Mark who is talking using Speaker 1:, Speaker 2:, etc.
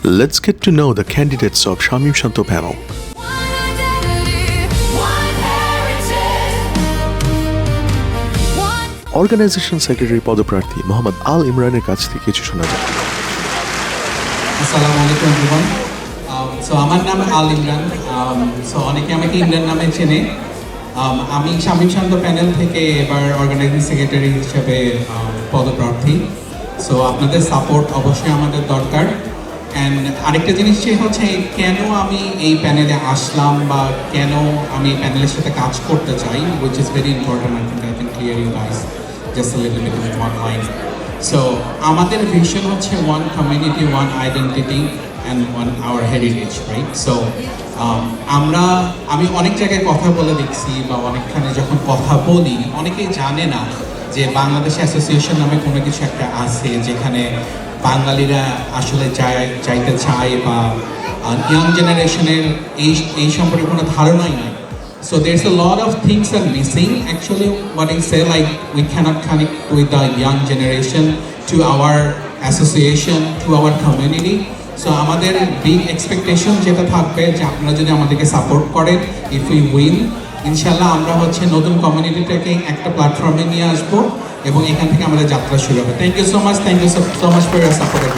Speaker 1: Let's get to know the candidates of Shamim Shanto panel. Organisation secretary পদপ্রার্থী মোহাম্মদ আল ইমরানের কাছ থেকে কিছু শোনা যায়।
Speaker 2: আসসালামু আলাইকুম এভরিওয়ান। সো আমার নাম আল ইমরান। সো অনেকে আমাকে ইমরান নামে চেনে। আমি শামীম শান্ত প্যানেল থেকে এবার অর্গানাইজিং সেক্রেটারি হিসেবে পদপ্রার্থী। সো আপনাদের সাপোর্ট অবশ্যই আমাদের দরকার। অ্যান্ড আরেকটা জিনিস হচ্ছে কেন আমি এই প্যানেলে আসলাম বা কেন আমি এই প্যানেলের সাথে কাজ করতে চাই, which is very important. I can clear you guys just a little bit in one line. So আমাদের ভিশন হচ্ছে one community, one identity and one our heritage, right? So আমি অনেক জায়গায় কথা বলে দেখছি বা অনেকখানে যখন কথা বলি অনেকেই জানে না যে বাংলাদেশ অ্যাসোসিয়েশন নামে কোনো কিছু একটা আছে যেখানে বাঙালিরা আসলে চাইতে চায় বা ইয়াং জেনারেশনের এই সম্পর্কে কোনো ধারণাই নাই। So there's a lot of things are missing. Actually, what I say, like we cannot connect with the young generation to our association, to our community. So আমাদের big expectation যেটা থাকবে যে আপনারা যদি আমাদেরকে সাপোর্ট করেন, if we win, ইনশাল্লাহ আমরা হচ্ছে নতুন কমিউনিটিটাকে একটা প্ল্যাটফর্মে নিয়ে আসবো এবং এখান থেকে আমাদের যাত্রা শুরু হবে। Thank you so much, thank you so much for your support.